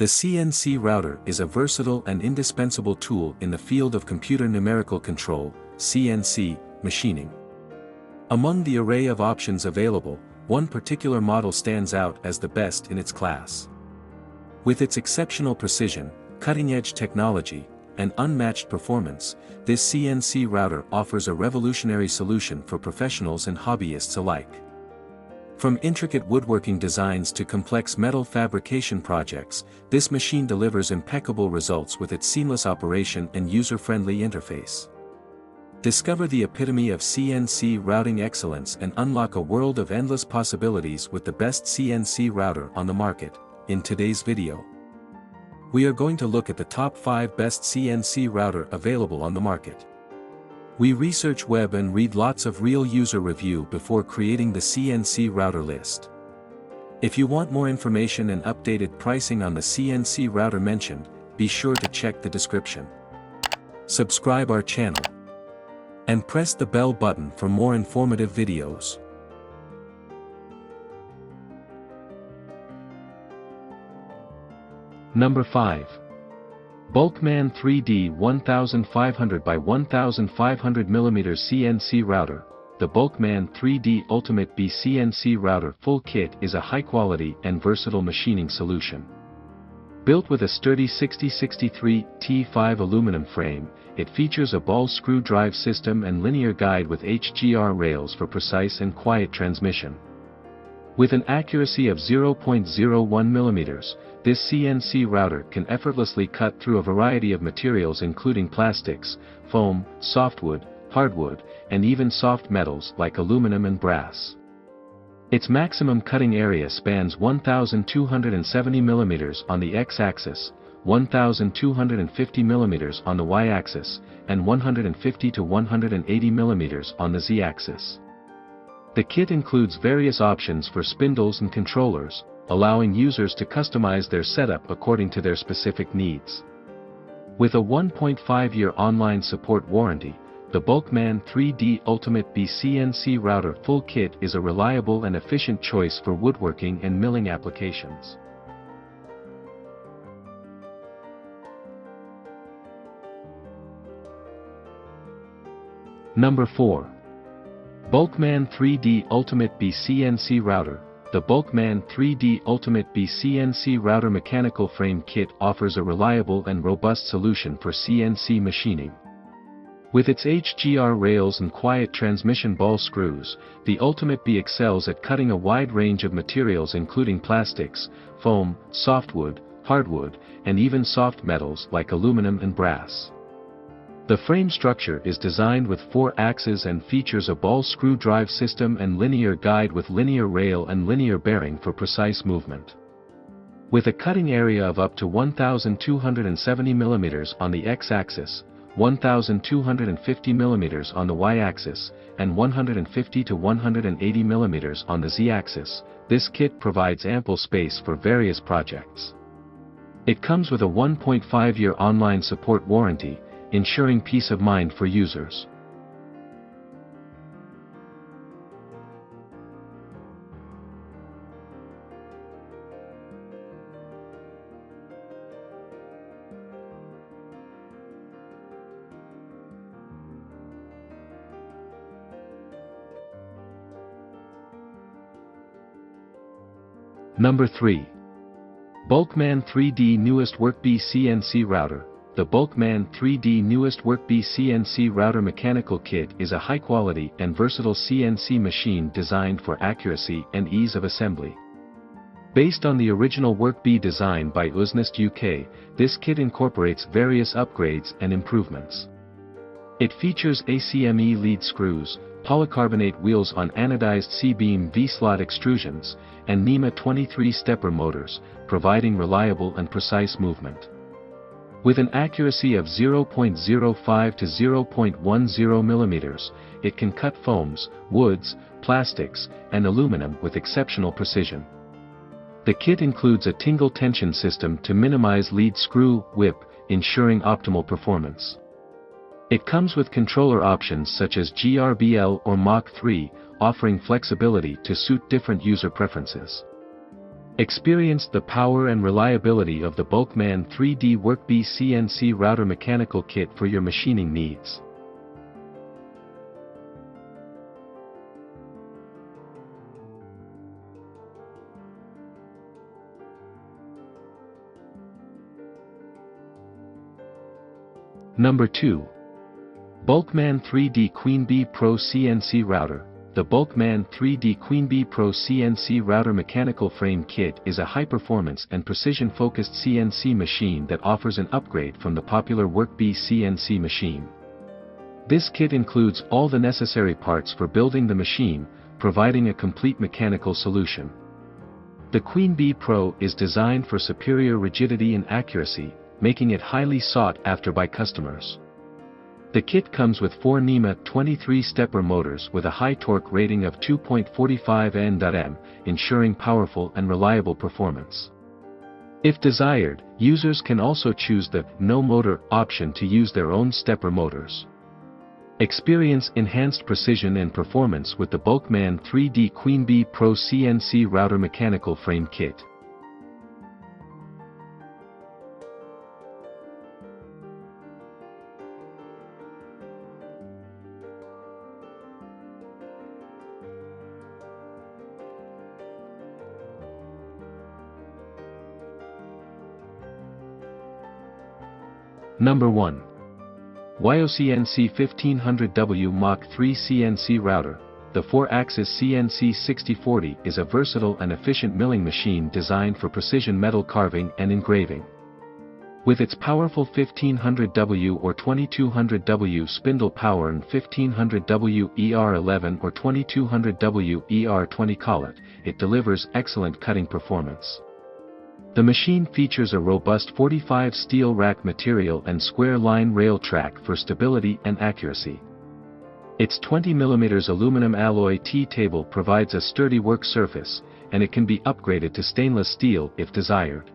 The CNC router is a versatile and indispensable tool in the field of computer numerical control, CNC, machining. Among the array of options available, one particular model stands out as the best in its class. With its exceptional precision, cutting-edge technology, and unmatched performance, this CNC router offers a revolutionary solution for professionals and hobbyists alike. From intricate woodworking designs to complex metal fabrication projects, this machine delivers impeccable results with its seamless operation and user-friendly interface. Discover the epitome of CNC routing excellence and unlock a world of endless possibilities with the best CNC router on the market. In today's video, we are going to look at the top 5 best CNC router available on the market. We research web and read lots of real user review before creating the CNC router list. If you want more information and updated pricing on the CNC router mentioned, be sure to check the description. Subscribe our channel and press the bell button for more informative videos. Number 5. BulkMan 3D 1500 by 1500 mm CNC Router. The BulkMan 3D Ultimate B CNC Router Full Kit is a high-quality and versatile machining solution. Built with a sturdy 6063 T5 aluminum frame, it features a ball screw drive system and linear guide with HGR rails for precise and quiet transmission. With an accuracy of 0.01 mm, this CNC router can effortlessly cut through a variety of materials including plastics, foam, softwood, hardwood, and even soft metals like aluminum and brass. Its maximum cutting area spans 1,270 mm on the x-axis, 1,250 mm on the y-axis, and 150 to 180 mm on the z-axis. The kit includes various options for spindles and controllers, allowing users to customize their setup according to their specific needs. With a 1.5-year online support warranty, the BulkMan 3D Ultimate B CNC Router Full Kit is a reliable and efficient choice for woodworking and milling applications. Number 4. BulkMan 3D Ultimate B CNC Router. The BulkMan 3D Ultimate B CNC Router Mechanical Frame Kit offers a reliable and robust solution for CNC machining. With its HGR rails and quiet transmission ball screws, the Ultimate B excels at cutting a wide range of materials including plastics, foam, softwood, hardwood, and even soft metals like aluminum and brass. The frame structure is designed with 4 axes and features a ball screw drive system and linear guide with linear rail and linear bearing for precise movement. With a cutting area of up to 1,270 mm on the x-axis, 1,250 mm on the y-axis, and 150 to 180 mm on the z-axis, this kit provides ample space for various projects. It comes with a 1.5-year online support warranty, ensuring peace of mind for users. Number 3. BulkMan 3D Newest WorkBee CNC Router. The BulkMan 3D Newest WorkBee CNC Router Mechanical Kit is a high-quality and versatile CNC machine designed for accuracy and ease of assembly. Based on the original WorkBee design by YOOCNC UK, this kit incorporates various upgrades and improvements. It features ACME lead screws, polycarbonate wheels on anodized C-beam V-slot extrusions, and NEMA 23 stepper motors, providing reliable and precise movement. With an accuracy of 0.05 to 0.10 mm, it can cut foams, woods, plastics, and aluminum with exceptional precision. The kit includes a tingle tension system to minimize lead screw whip, ensuring optimal performance. It comes with controller options such as GRBL or Mach 3, offering flexibility to suit different user preferences. Experience the power and reliability of the BulkMan 3D WorkBee CNC Router mechanical kit for your machining needs. Number 2. BulkMan 3D QueenBee Pro CNC Router. The BulkMan 3D QueenBee Pro CNC Router mechanical frame kit is a high-performance and precision-focused CNC machine that offers an upgrade from the popular WorkBee CNC machine. This kit includes all the necessary parts for building the machine, providing a complete mechanical solution. The QueenBee Pro is designed for superior rigidity and accuracy, making it highly sought after by customers. The kit comes with 4 NEMA 23-stepper motors with a high torque rating of 2.45 Nm, ensuring powerful and reliable performance. If desired, users can also choose the no motor option to use their own stepper motors. Experience enhanced precision and performance with the BulkMan 3D QueenBee Pro CNC Router mechanical frame kit. Number 1. YOOCNC 1500W Mach 3 CNC Router. The 4-axis CNC 6040 is a versatile and efficient milling machine designed for precision metal carving and engraving. With its powerful 1500W or 2200W spindle power and 1500W ER11 or 2200W ER20 collet, it delivers excellent cutting performance. The machine features a robust 45 steel rack material and square line rail track for stability and accuracy. Its 20mm aluminum alloy T-table provides a sturdy work surface, and it can be upgraded to stainless steel if desired.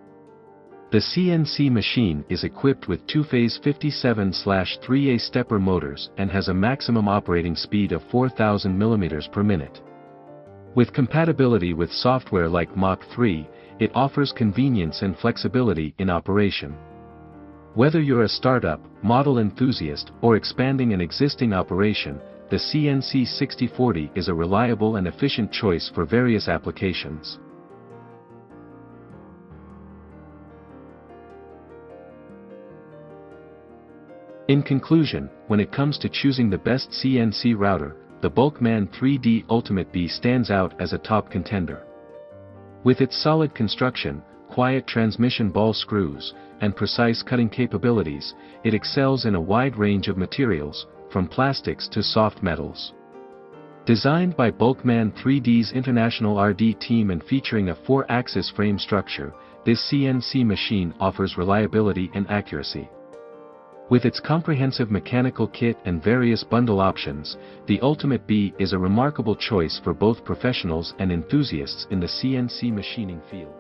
The CNC machine is equipped with 2-phase 57/3A stepper motors and has a maximum operating speed of 4,000 mm per minute. With compatibility with software like Mach 3, it offers convenience and flexibility in operation. Whether you're a startup, model enthusiast, or expanding an existing operation, the CNC 6040 is a reliable and efficient choice for various applications. In conclusion, when it comes to choosing the best CNC router, the BulkMan 3D Ultimate B stands out as a top contender. With its solid construction, quiet transmission ball screws, and precise cutting capabilities, it excels in a wide range of materials, from plastics to soft metals. Designed by BulkMan 3D's international RD team and featuring a 4-axis frame structure, this CNC machine offers reliability and accuracy. With its comprehensive mechanical kit and various bundle options, the Ultimate B is a remarkable choice for both professionals and enthusiasts in the CNC machining field.